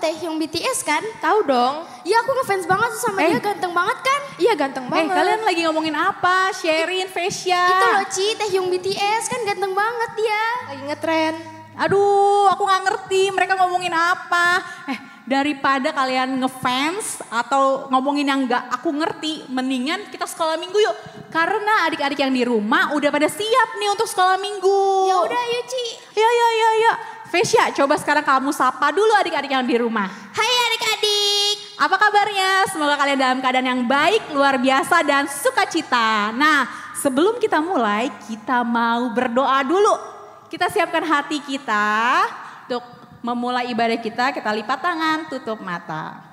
Taehyung BTS kan? Tahu dong. Iya aku ngefans banget sama dia, ganteng banget kan? Iya ganteng banget. Kalian lagi ngomongin apa? Sherin, Vesya. Itu loh Ci, Taehyung BTS kan ganteng banget dia. Lagi ngetren. Aduh, aku gak ngerti mereka ngomongin apa. Daripada kalian ngefans atau ngomongin yang gak aku ngerti, mendingan kita sekolah minggu yuk. Karena adik-adik yang di rumah udah pada siap nih untuk sekolah minggu. Ya udah yuk Ci. Ya. Vesya, coba sekarang kamu sapa dulu adik-adik yang di rumah. Hai adik-adik. Apa kabarnya? Semoga kalian dalam keadaan yang baik, luar biasa dan sukacita. Nah, sebelum kita mulai, kita mau berdoa dulu. Kita siapkan hati kita untuk memulai ibadah kita lipat tangan, tutup mata.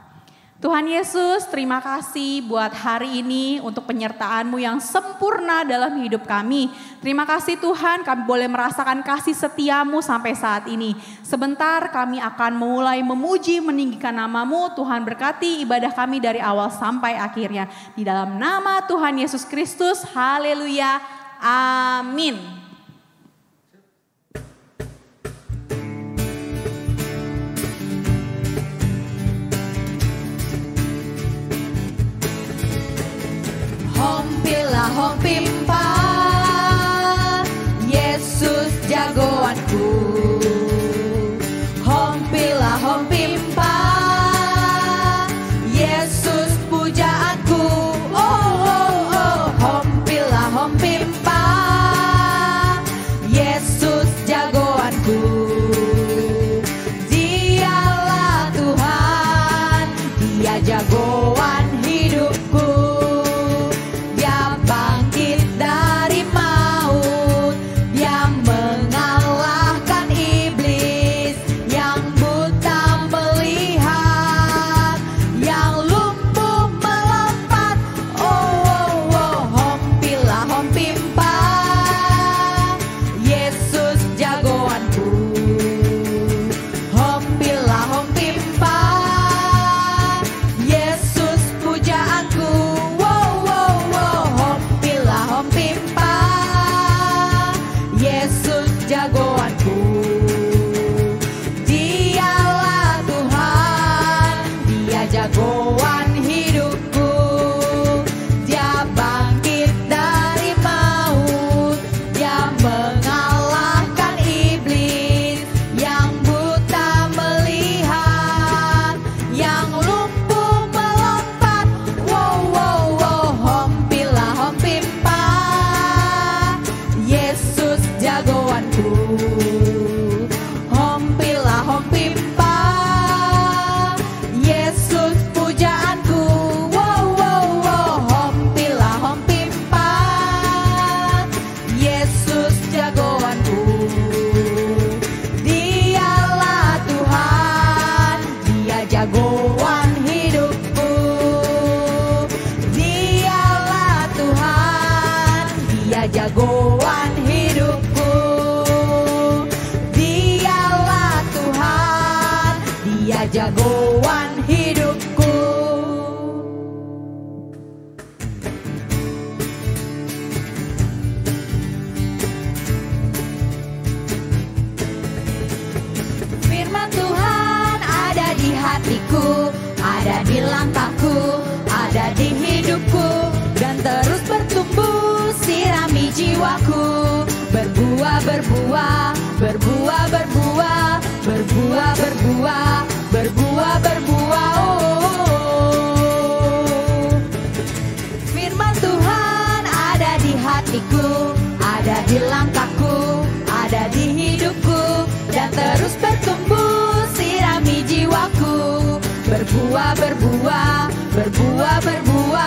Tuhan Yesus, terima kasih buat hari ini untuk penyertaan-Mu yang sempurna dalam hidup kami. Terima kasih Tuhan, kami boleh merasakan kasih setia-Mu sampai saat ini. Sebentar kami akan mulai memuji, meninggikan nama-Mu. Tuhan berkati ibadah kami dari awal sampai akhirnya. Di dalam nama Tuhan Yesus Kristus, haleluya, amin. Hompilah hompimpa, Yesus jagoanku. Hompilah hompimpa, Yesus pujaanku. Hompilah hompimpa, Yesus jagoanku. Dialah Tuhan, Dia jagoan hidupku. Jagoan hidupku, Dialah Tuhan, Dia jagoan hidupku. Firman Tuhan ada di hatiku, ada di langkahku, ada di hidupku, dan terus bertumbuh sirami jiwaku. Berbuah, berbuah, berbuah, berbuah, berbuah, berbuah, berbuah, berbuah. Firman Tuhan ada di hatiku, ada di langkahku, ada di hidupku, dan terus bertumbuh sirami jiwaku. Berbuah, berbuah, berbuah, berbuah,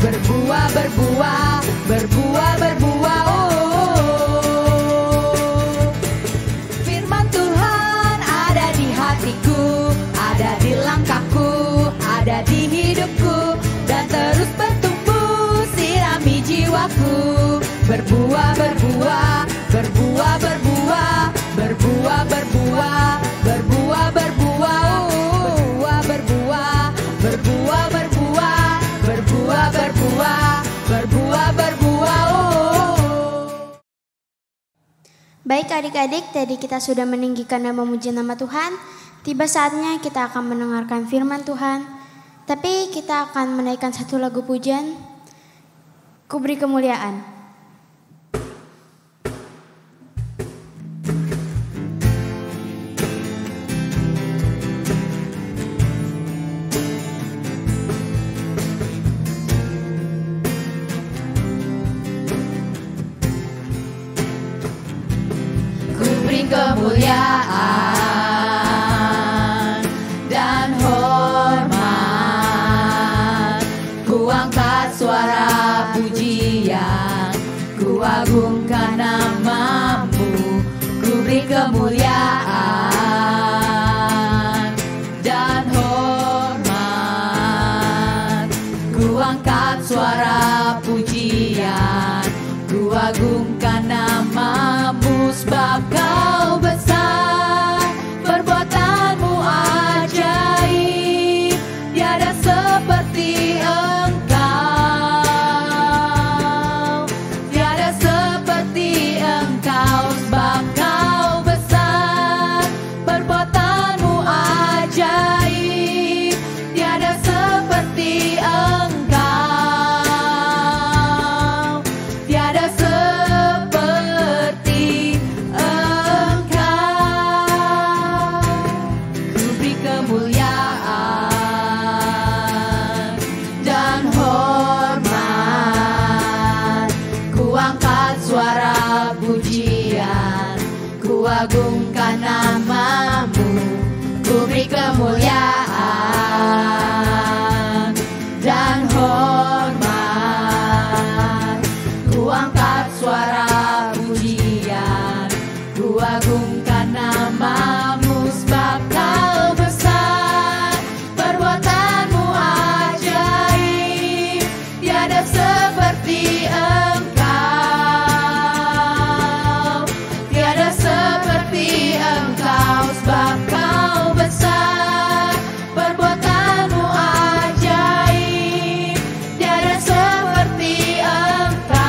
berbuah, berbuah, berbuah, berbuah. Firman Tuhan ada di hatiku, ada di langkahku, ada di hidupku, dan terus bertumbuh sirami jiwaku. Berbuah, berbuah, berbuah, berbuah, berbuah, berbuah, berbuah, berbuah. Berbuah, berbuah, berbuah, berbuah, berbuah, berbuah. Baik adik-adik, tadi kita sudah meninggikan dan memuji nama Tuhan. Tiba saatnya kita akan mendengarkan firman Tuhan, tapi kita akan menaikkan satu lagu pujian, Ku Beri Kemuliaan. Kemuliaan dan hormat, ku angkat suara pujian, ku agungkan namamu. Ku beri kemuliaan dan hormat, ku angkat suara pujian, ku agungkan namamu. Sebab kau besar, perbuatanmu ajaib, tiada seperti engkau, tiada seperti engkau. Sebab kau besar, perbuatanmu ajaib, tiada seperti engkau, tiada seperti agungkan namamu. Ku beri kemuliaan dan hormat, ku angkat suara pujian, ku agungkan namamu. Sebab kau besar, perbuatanmu ajaib, tiada seperti engkau, tiada seperti engkau. Sebab kau besar, perbuatanmu ajaib, tiada seperti engkau,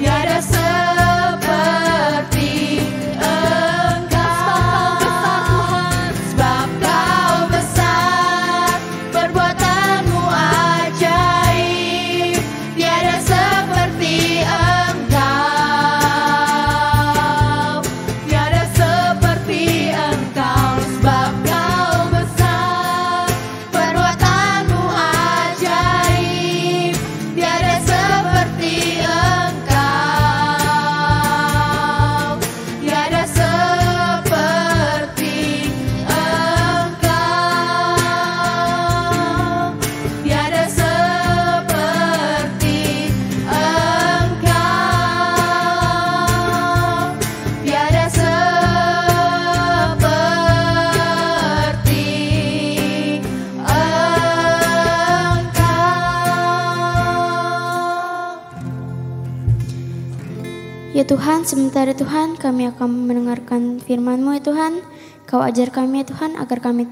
tiada seperti engkau. Sebab kau besar, perbuatanmu ajaib, tiada seperti engkau, tiada seperti engkau. Sebab kau besar, perbuatanmu ajaib, tiada seperti engkau, tiada seperti engkau, tiada seperti engkau, tiada seperti engkau. Ya Tuhan, sementara Tuhan kami akan mendengarkan firman-Mu ya Tuhan. Kau ajar kami ya Tuhan agar kami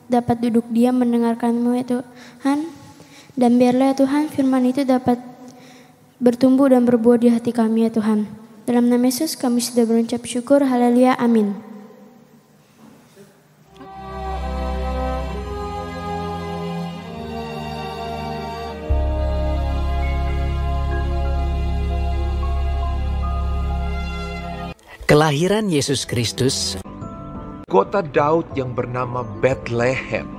dapat duduk diam mendengarkan-Mu ya Tuhan. Dan biarlah ya Tuhan firman itu dapat bertumbuh dan berbuah di hati kami ya Tuhan. Dalam nama Yesus kami sudah berucap syukur. Haleluya. Amin. Kelahiran Yesus Kristus. Kota Daud yang bernama Bethlehem.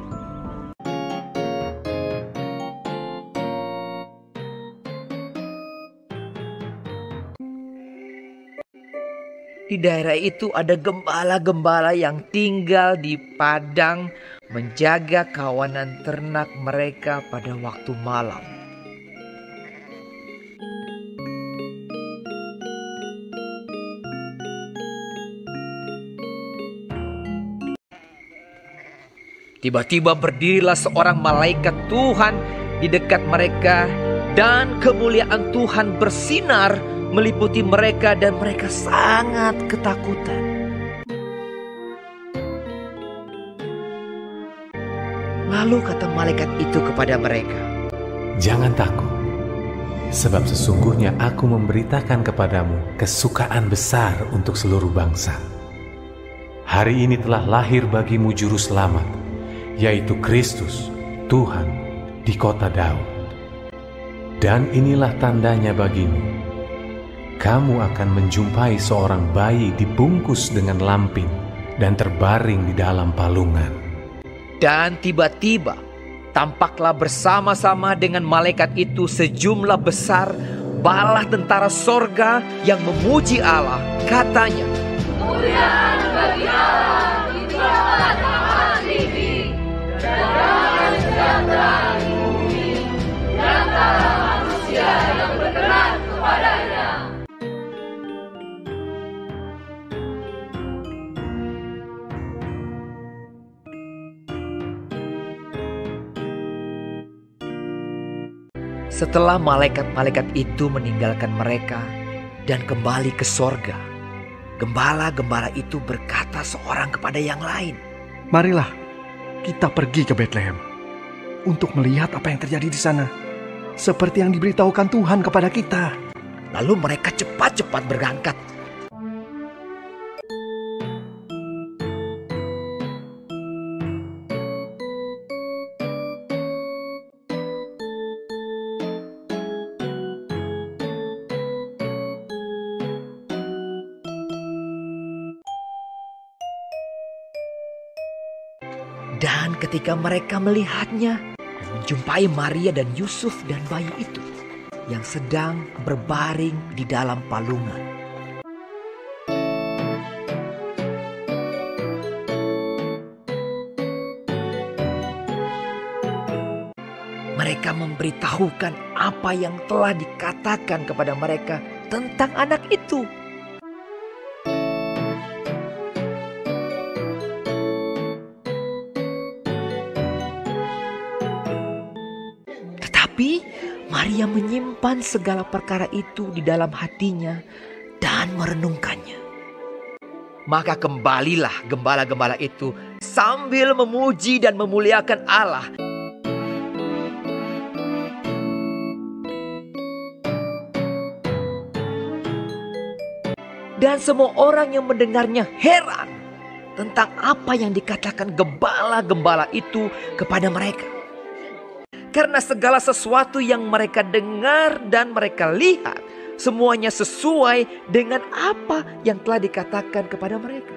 Di daerah itu ada gembala-gembala yang tinggal di padang menjaga kawanan ternak mereka pada waktu malam. Tiba-tiba berdirilah seorang malaikat Tuhan di dekat mereka, dan kemuliaan Tuhan bersinar meliputi mereka dan mereka sangat ketakutan. Lalu kata malaikat itu kepada mereka, "Jangan takut, sebab sesungguhnya aku memberitakan kepadamu kesukaan besar untuk seluruh bangsa. hari ini telah lahir bagimu juru selamat, yaitu Kristus, Tuhan, di kota Daud. Dan inilah tandanya bagimu. Kamu akan menjumpai seorang bayi dibungkus dengan lampin dan terbaring di dalam palungan. Dan tiba-tiba tampaklah bersama-sama dengan malaikat itu sejumlah besar bala tentara sorga yang memuji Allah. Katanya, Kemuliaan bagi Allah di tempat tinggi, dan damai sejahtera di bumi, di antara manusia yang berkenan kepadanya. setelah malaikat-malaikat itu meninggalkan mereka dan kembali ke sorga, gembala-gembala itu berkata seorang kepada yang lain, "Marilah kita pergi ke Betlehem untuk melihat apa yang terjadi di sana, seperti yang diberitahukan Tuhan kepada kita." Lalu mereka cepat-cepat berangkat. Dan ketika mereka melihatnya, menjumpai Maria dan Yusuf dan bayi itu yang sedang berbaring di dalam palungan. Mereka memberitahukan apa yang telah dikatakan kepada mereka tentang anak itu. Tetapi Maria menyimpan segala perkara itu di dalam hatinya dan merenungkannya. Maka kembalilah gembala-gembala itu sambil memuji dan memuliakan Allah. Dan semua orang yang mendengarnya heran tentang apa yang dikatakan gembala-gembala itu kepada mereka. Karena segala sesuatu yang mereka dengar dan mereka lihat, semuanya sesuai dengan apa yang telah dikatakan kepada mereka.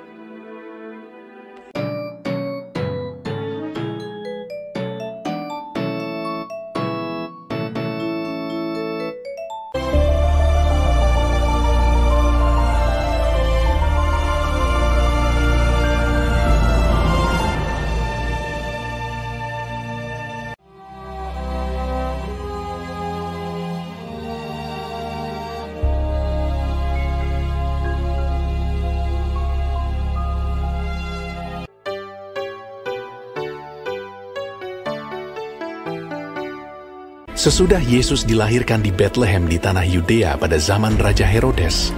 Sesudah Yesus dilahirkan di Betlehem di tanah Yudea pada zaman Raja Herodes,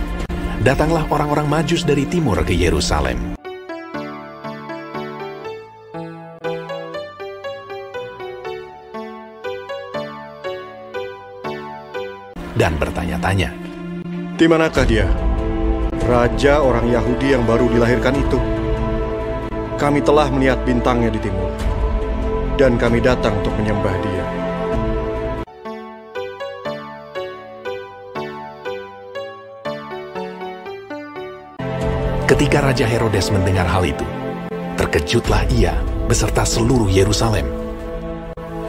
datanglah orang-orang Majus dari timur ke Yerusalem. Dan bertanya-tanya, "Di manakah dia, Raja orang Yahudi yang baru dilahirkan itu? Kami telah melihat bintangnya di timur, dan kami datang untuk menyembah dia." Ketika Raja Herodes mendengar hal itu, terkejutlah ia beserta seluruh Yerusalem.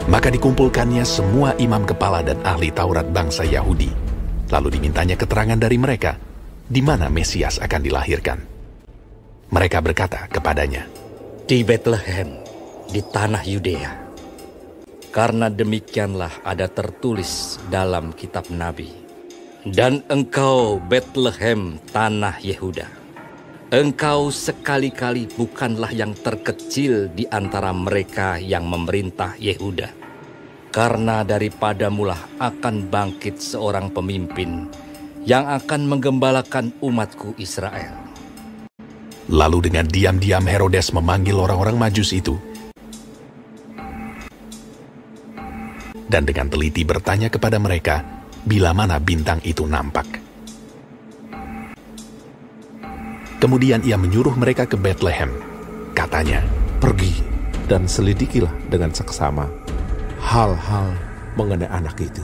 Maka dikumpulkannya semua imam kepala dan ahli Taurat bangsa Yahudi. Lalu dimintanya keterangan dari mereka, di mana Mesias akan dilahirkan. Mereka berkata kepadanya, "Di Betlehem, di tanah Yudea. Karena demikianlah ada tertulis dalam kitab Nabi. Dan engkau Betlehem, tanah Yehuda. Engkau sekali-kali bukanlah yang terkecil di antara mereka yang memerintah Yehuda. Karena daripadamulah akan bangkit seorang pemimpin yang akan menggembalakan umatku Israel." Lalu dengan diam-diam Herodes memanggil orang-orang Majus itu. Dan dengan teliti bertanya kepada mereka, bila mana bintang itu nampak. Kemudian ia menyuruh mereka ke Betlehem. Katanya, "Pergi dan selidikilah dengan seksama hal-hal mengenai anak itu.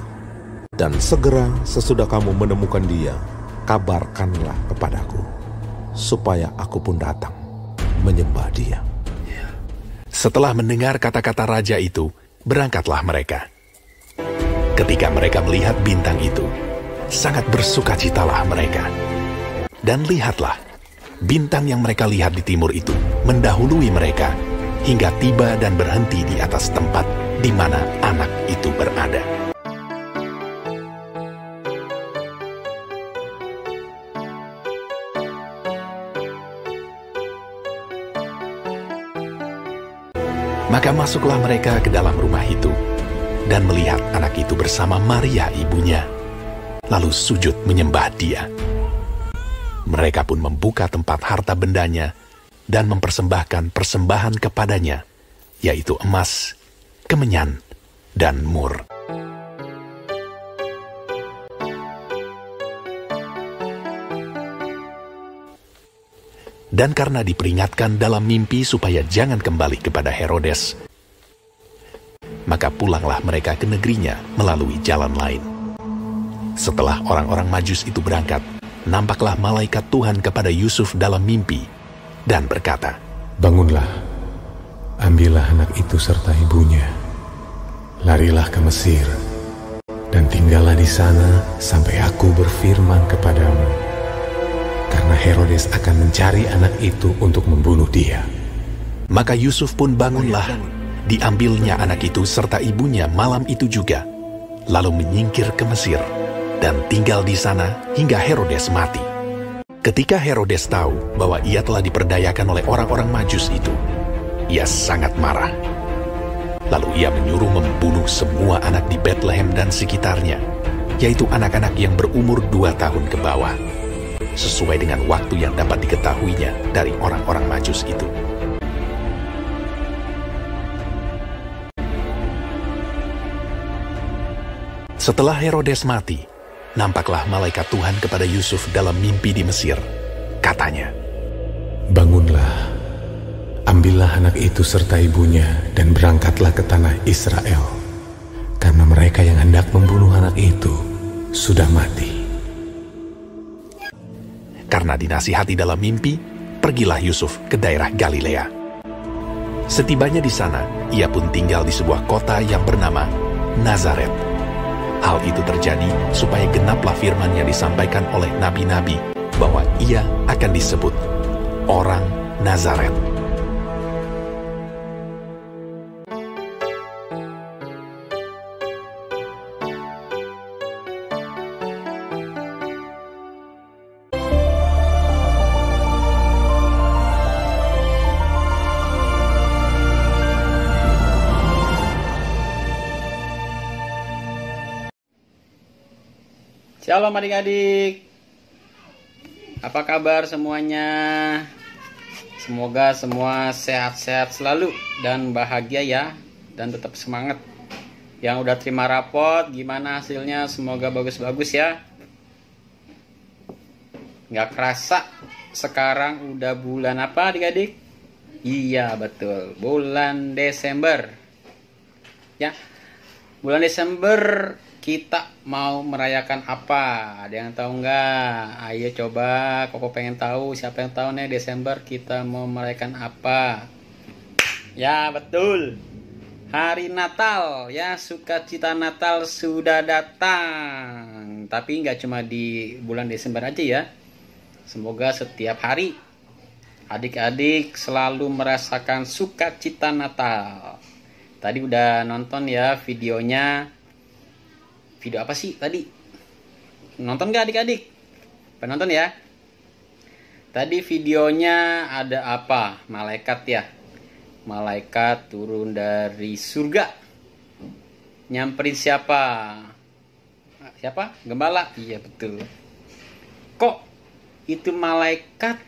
Dan segera sesudah kamu menemukan dia, kabarkanlah kepadaku, supaya aku pun datang menyembah dia." Setelah mendengar kata-kata raja itu, berangkatlah mereka. Ketika mereka melihat bintang itu, sangat bersukacitalah mereka. Dan lihatlah, bintang yang mereka lihat di timur itu mendahului mereka hingga tiba dan berhenti di atas tempat di mana anak itu berada. Maka masuklah mereka ke dalam rumah itu dan melihat anak itu bersama Maria ibunya, lalu sujud menyembah dia. Mereka pun membuka tempat harta bendanya dan mempersembahkan persembahan kepadanya, yaitu emas, kemenyan, dan mur. Dan karena diperingatkan dalam mimpi supaya jangan kembali kepada Herodes, maka pulanglah mereka ke negerinya melalui jalan lain. Setelah orang-orang Majus itu berangkat, nampaklah malaikat Tuhan kepada Yusuf dalam mimpi dan berkata, "Bangunlah, ambillah anak itu serta ibunya, larilah ke Mesir, dan tinggallah di sana sampai aku berfirman kepadamu, karena Herodes akan mencari anak itu untuk membunuh dia." Maka Yusuf pun bangunlah, diambilnya anak itu serta ibunya malam itu juga, lalu menyingkir ke Mesir, dan tinggal di sana hingga Herodes mati. Ketika Herodes tahu bahwa ia telah diperdayakan oleh orang-orang Majus itu, ia sangat marah. Lalu ia menyuruh membunuh semua anak di Betlehem dan sekitarnya, yaitu anak-anak yang berumur 2 tahun ke bawah, sesuai dengan waktu yang dapat diketahuinya dari orang-orang Majus itu. Setelah Herodes mati, nampaklah malaikat Tuhan kepada Yusuf dalam mimpi di Mesir. Katanya, "Bangunlah, ambillah anak itu serta ibunya dan berangkatlah ke tanah Israel, karena mereka yang hendak membunuh anak itu sudah mati." Karena dinasihati dalam mimpi, pergilah Yusuf ke daerah Galilea. Setibanya di sana, ia pun tinggal di sebuah kota yang bernama Nazaret. Hal itu terjadi supaya genaplah firman yang disampaikan oleh nabi-nabi bahwa ia akan disebut orang Nazaret. Shalom adik-adik, apa kabar semuanya? Semoga semua sehat-sehat selalu dan bahagia ya, dan tetap semangat. Yang udah terima rapot, gimana hasilnya? Semoga bagus-bagus ya. Nggak kerasa, sekarang udah bulan apa adik-adik? Iya betul, bulan Desember. Ya, bulan Desember kita mau merayakan apa? Ada yang tahu nggak? Ayo coba, Koko pengen tahu. Siapa yang tahu nih Desember kita mau merayakan apa? Ya betul, hari Natal ya, sukacita Natal sudah datang. Tapi nggak cuma di bulan Desember aja ya. Semoga setiap hari adik-adik selalu merasakan sukacita Natal. Tadi udah nonton ya videonya. Video apa sih tadi? Nonton gak adik-adik? Penonton ya? Tadi videonya ada apa? Malaikat ya? Malaikat turun dari surga. Nyamperin siapa? Siapa? Gembala? Iya betul. Kok itu malaikat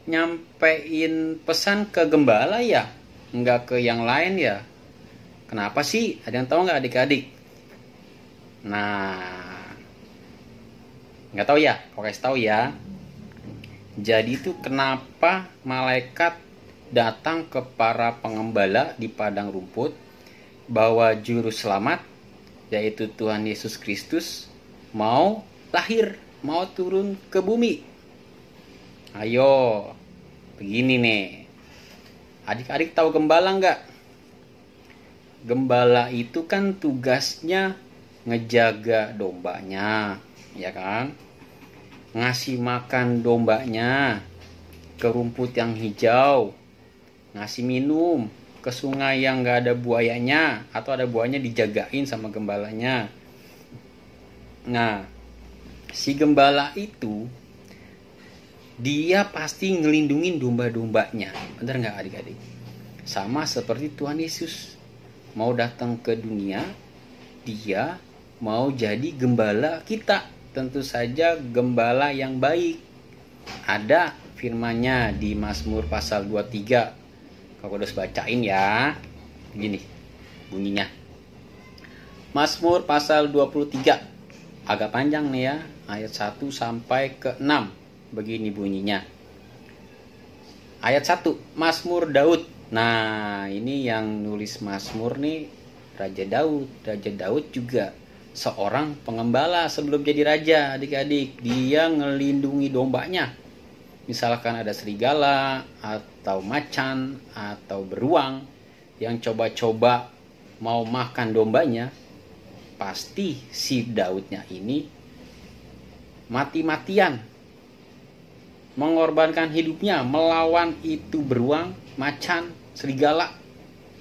nyampein pesan ke gembala ya? Enggak ke yang lain ya? Kenapa sih? Ada yang tahu nggak adik-adik? Nah, nggak tahu ya, kok kasih tahu ya. Jadi itu kenapa malaikat datang ke para pengembala di padang rumput bahwa juru selamat yaitu Tuhan Yesus Kristus mau lahir, mau turun ke bumi. Ayo, begini nih. Adik-adik tahu gembala nggak? Gembala itu kan tugasnya ngejaga dombanya, ya kan? Ngasih makan dombanya ke rumput yang hijau, ngasih minum ke sungai yang nggak ada buayanya, atau ada buayanya dijagain sama gembalanya. Nah, si gembala itu dia pasti ngelindungin domba-dombanya, bener nggak adik-adik? Sama seperti Tuhan Yesus mau datang ke dunia, dia mau jadi gembala kita, tentu saja gembala yang baik. Ada firman-Nya di Mazmur pasal 23. Kau harus bacain ya. Begini bunyinya. Mazmur pasal 23. Agak panjang nih ya, ayat 1 sampai ke 6. Begini bunyinya. Ayat 1, Mazmur Daud. Nah, ini yang nulis Mazmur nih Raja Daud. Raja Daud juga seorang pengembala sebelum jadi raja, adik-adik. Dia ngelindungi dombanya. Misalkan ada serigala atau macan atau beruang yang coba-coba mau makan dombanya, pasti si Daudnya ini mati-matian mengorbankan hidupnya melawan itu beruang, macan, serigala,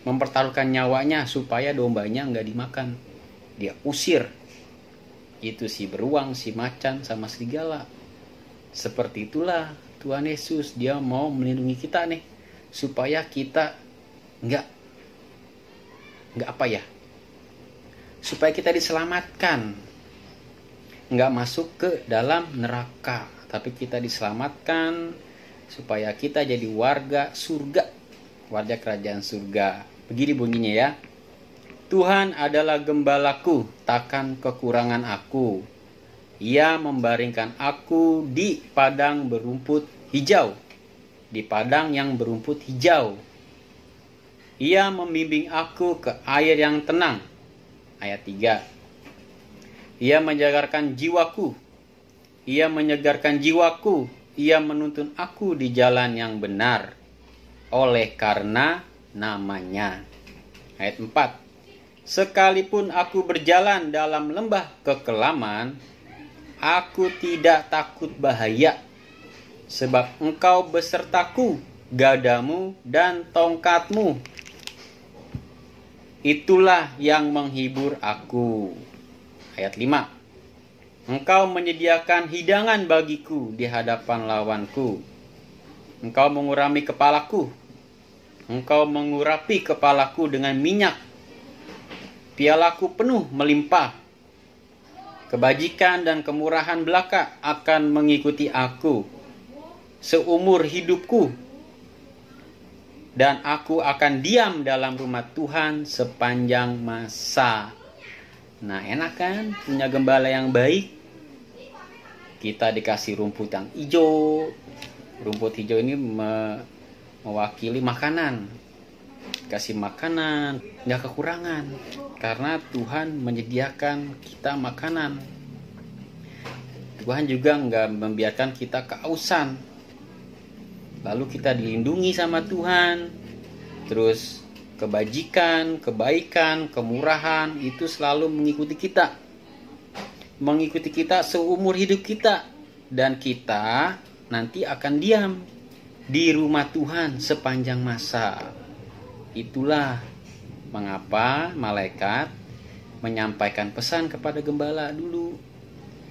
mempertaruhkan nyawanya supaya dombanya nggak dimakan. Dia usir itu si beruang, si macan, sama serigala. Seperti itulah Tuhan Yesus, dia mau melindungi kita nih, supaya kita nggak apa ya, supaya kita diselamatkan, nggak masuk ke dalam neraka, tapi kita diselamatkan supaya kita jadi warga surga, warga kerajaan surga. Begini bunyinya ya. Tuhan adalah gembalaku, takkan kekurangan aku. Ia membaringkan aku di padang berumput hijau, di padang yang berumput hijau. Ia membimbing aku ke air yang tenang. Ayat 3. Ia menyegarkan jiwaku. Ia menyegarkan jiwaku. Ia menuntun aku di jalan yang benar oleh karena namanya. Ayat 4. Sekalipun aku berjalan dalam lembah kekelaman, aku tidak takut bahaya, sebab engkau besertaku, gadamu dan tongkatmu. Itulah yang menghibur aku. Ayat 5. Engkau menyediakan hidangan bagiku di hadapan lawanku. Engkau mengurami kepalaku. Engkau mengurapi kepalaku dengan minyak. Pialaku penuh melimpah. Kebajikan dan kemurahan belaka akan mengikuti aku seumur hidupku, dan aku akan diam dalam rumah Tuhan sepanjang masa. Nah, enak kan punya gembala yang baik? Kita dikasih rumput yang hijau. Rumput hijau ini mewakili makanan. Kasih makanan, nggak kekurangan, karena Tuhan menyediakan kita makanan. Tuhan juga nggak membiarkan kita kehausan. Lalu kita dilindungi sama Tuhan. Terus kebajikan, kebaikan, kemurahan itu selalu mengikuti kita. Mengikuti kita seumur hidup kita. Dan kita nanti akan diam di rumah Tuhan sepanjang masa. Itulah mengapa malaikat menyampaikan pesan kepada gembala dulu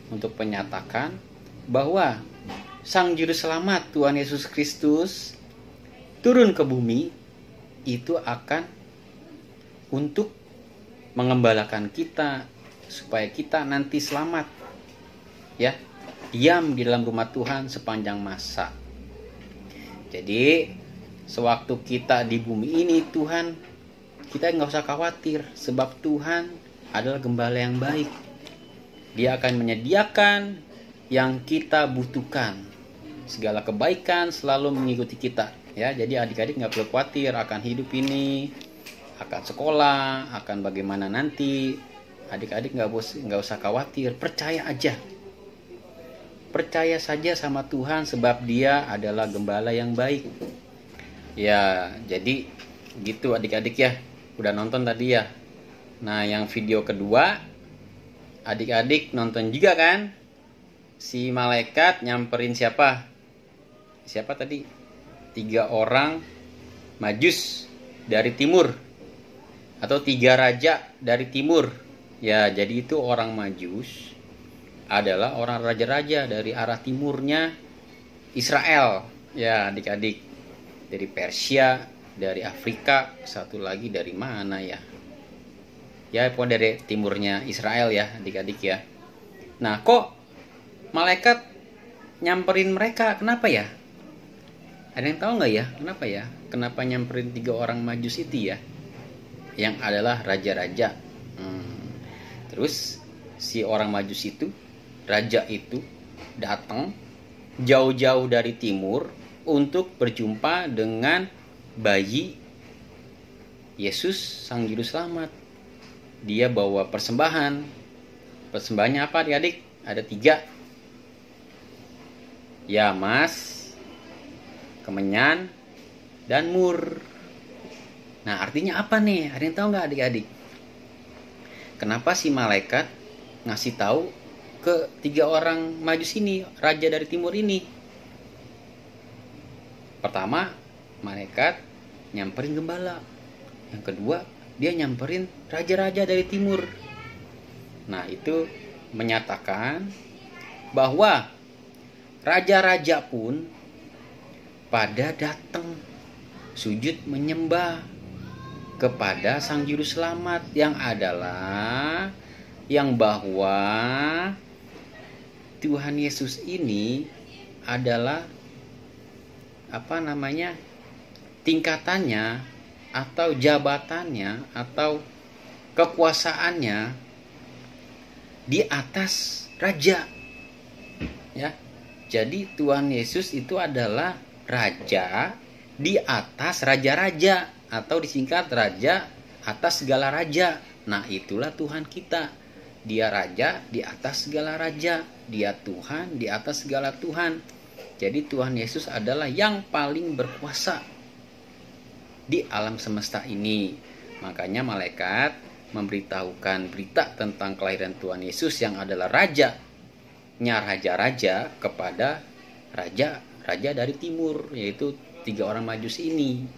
untuk menyatakan bahwa Sang Juru Selamat Tuhan Yesus Kristus turun ke bumi itu akan untuk mengembalakan kita supaya kita nanti selamat, ya, diam di dalam rumah Tuhan sepanjang masa. Jadi sewaktu kita di bumi ini, Tuhan, kita nggak usah khawatir, sebab Tuhan adalah gembala yang baik. Dia akan menyediakan yang kita butuhkan. segala kebaikan selalu mengikuti kita. Ya, jadi adik-adik nggak perlu khawatir akan hidup ini, akan sekolah, akan bagaimana nanti. Adik-adik nggak usah khawatir, percaya aja. Percaya saja sama Tuhan sebab Dia adalah gembala yang baik. Ya, jadi gitu adik-adik ya. Udah nonton tadi ya. Nah, yang video kedua, adik-adik nonton juga kan? Si malaikat nyamperin siapa? Siapa tadi? 3 orang majus dari timur. Atau 3 raja dari timur. Ya, jadi itu orang majus adalah orang raja-raja dari arah timurnya Israel. Ya, adik-adik. Dari Persia, dari Afrika, satu lagi dari mana ya? Ya, pokoknya dari timurnya Israel ya, adik-adik ya. Nah, kok malaikat nyamperin mereka? Kenapa ya? Ada yang tahu nggak ya? Kenapa ya? Kenapa nyamperin 3 orang majus itu ya? Yang adalah raja-raja. Terus si orang majus itu, raja itu datang jauh-jauh dari timur untuk berjumpa dengan bayi Yesus Sang Juru Selamat. Dia bawa persembahan. Persembahannya apa adik-adik? Ada 3. Ya, emas, kemenyan, dan mur. Nah, artinya apa nih? Ada yang tahu nggak adik-adik? Kenapa si malaikat ngasih tahu ke 3 orang majus ini, raja dari timur ini? Pertama, malaikat nyamperin gembala. Yang kedua, dia nyamperin raja-raja dari timur. Nah, itu menyatakan bahwa raja-raja pun pada datang sujud menyembah kepada Sang Juru Selamat yang bahwa Tuhan Yesus ini adalah tingkatannya atau jabatannya atau kekuasaannya di atas raja. Ya. Jadi Tuhan Yesus itu adalah raja di atas raja-raja, atau disingkat raja atas segala raja. Nah, itulah Tuhan kita. Dia raja di atas segala raja. Dia Tuhan di atas segala Tuhan. Jadi Tuhan Yesus adalah yang paling berkuasa di alam semesta ini. Makanya malaikat memberitahukan berita tentang kelahiran Tuhan Yesus yang adalah rajanya raja-raja kepada raja dari timur, yaitu 3 orang majus ini.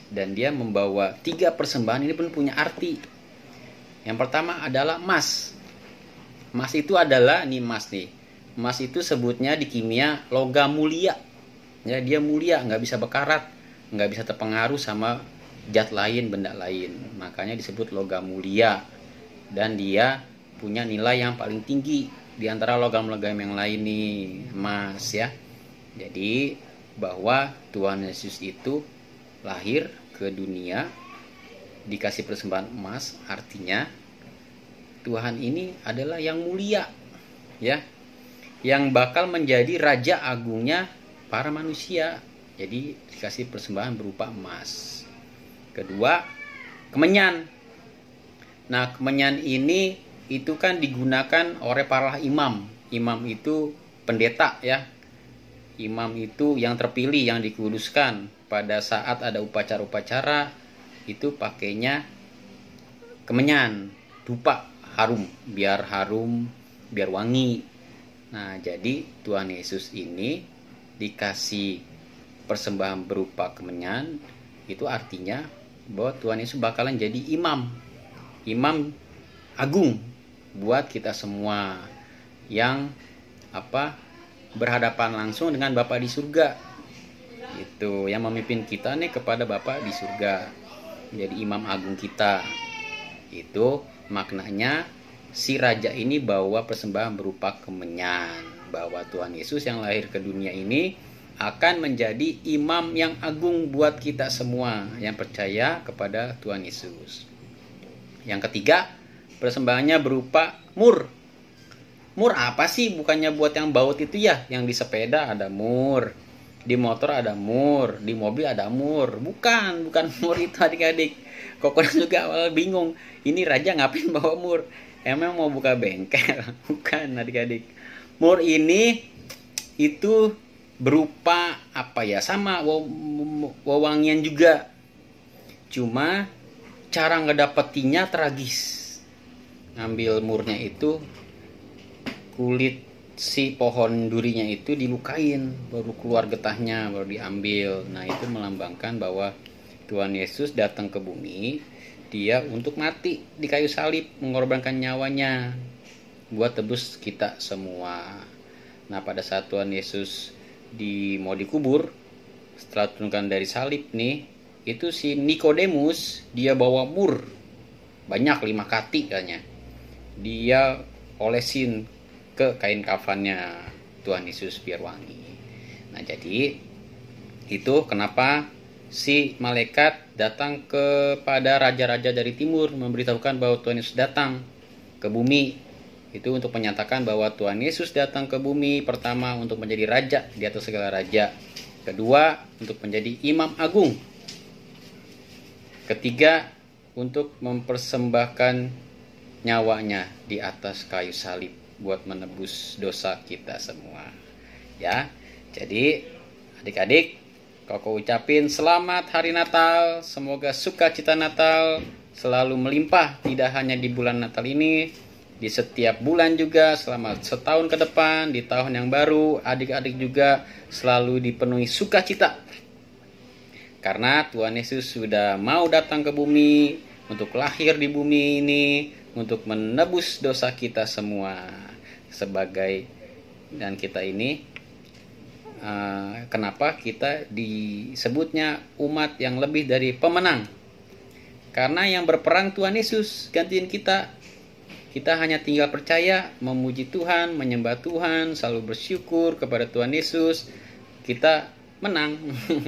Dan dia membawa 3 persembahan. Ini pun punya arti. Yang pertama adalah emas. Emas itu adalah emas itu sebutnya di kimia logam mulia. Ya, dia mulia, nggak bisa berkarat, nggak bisa terpengaruh sama zat lain, benda lain. Makanya disebut logam mulia. Dan dia punya nilai yang paling tinggi di antara logam-logam yang lain nih, emas ya. Jadi bahwa Tuhan Yesus itu lahir ke dunia dikasih persembahan emas, artinya Tuhan ini adalah yang mulia ya, yang bakal menjadi raja agungnya para manusia. Jadi dikasih persembahan berupa emas. Kedua, kemenyan. Nah, kemenyan ini itu kan digunakan oleh para imam. Imam itu pendeta ya. Imam itu yang terpilih, yang dikuduskan. Pada saat ada upacara-upacara itu pakainya kemenyan, dupa, harum, biar wangi. Nah, jadi Tuhan Yesus ini dikasih persembahan berupa kemenyan, itu artinya bahwa Tuhan Yesus bakalan jadi imam agung buat kita semua yang berhadapan langsung dengan Bapa di surga. Itu yang memimpin kita nih kepada Bapa di surga, jadi imam agung kita. Itu maknanya si raja ini bawa persembahan berupa kemenyan, bahwa Tuhan Yesus yang lahir ke dunia ini akan menjadi imam yang agung buat kita semua yang percaya kepada Tuhan Yesus. Yang ketiga, persembahannya berupa mur. Mur apa sih? Bukannya buat yang baut itu ya? Yang di sepeda ada mur, di motor ada mur, di mobil ada mur. Bukan mur itu adik-adik. Koko juga awal bingung. Ini raja ngapain bawa mur? Emang mau buka bengkel? Bukan adik-adik. Mur ini itu berupa apa ya? Sama wewangian juga. Cuma cara ngedapetinya tragis. Ngambil murnya itu, kulit si pohon durinya itu dilukain, baru keluar getahnya, baru diambil. Nah, itu melambangkan bahwa Tuhan Yesus datang ke bumi, dia untuk mati di kayu salib, mengorbankan nyawanya buat tebus kita semua. Nah, pada saat Tuhan Yesus mau dikubur, setelah turunkan dari salib nih, itu si Nikodemus, dia bawa mur banyak 5 kati katanya. Dia olesin ke kain kafannya Tuhan Yesus biar wangi. Nah, jadi itu kenapa si malaikat datang kepada raja-raja dari timur memberitahukan bahwa Tuhan Yesus datang ke bumi. Itu untuk menyatakan bahwa Tuhan Yesus datang ke bumi, pertama untuk menjadi raja di atas segala raja, kedua untuk menjadi imam agung, ketiga untuk mempersembahkan nyawanya di atas kayu salib buat menebus dosa kita semua. Ya. Jadi adik-adik, Koko ucapin selamat hari Natal. Semoga sukacita Natal selalu melimpah, tidak hanya di bulan Natal ini, di setiap bulan juga, selama setahun ke depan, di tahun yang baru, adik-adik juga selalu dipenuhi sukacita. Karena Tuhan Yesus sudah mau datang ke bumi, untuk lahir di bumi ini, untuk menebus dosa kita semua. Dan kita ini, kenapa kita disebutnya umat yang lebih dari pemenang? Karena yang berperang Tuhan Yesus, gantiin kita. Kita hanya tinggal percaya, memuji Tuhan, menyembah Tuhan, selalu bersyukur kepada Tuhan Yesus. Kita menang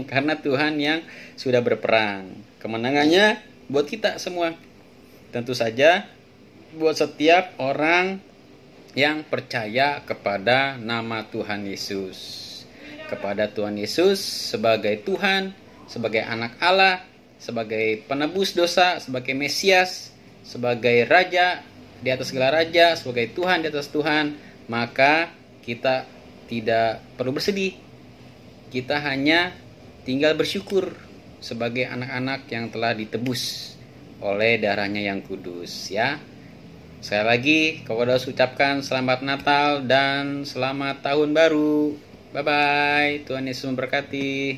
karena Tuhan yang sudah berperang. Kemenangannya buat kita semua. Tentu saja buat setiap orang yang percaya kepada nama Tuhan Yesus. Kepada Tuhan Yesus sebagai Tuhan, sebagai anak Allah, sebagai penebus dosa, sebagai Mesias, sebagai Raja di atas segala raja, sebagai Tuhan di atas Tuhan, maka kita tidak perlu bersedih. Kita hanya tinggal bersyukur sebagai anak-anak yang telah ditebus oleh darahnya yang kudus, ya. Sekali lagi, kepada ucapkan selamat Natal dan selamat Tahun Baru. Bye-bye, Tuhan Yesus memberkati.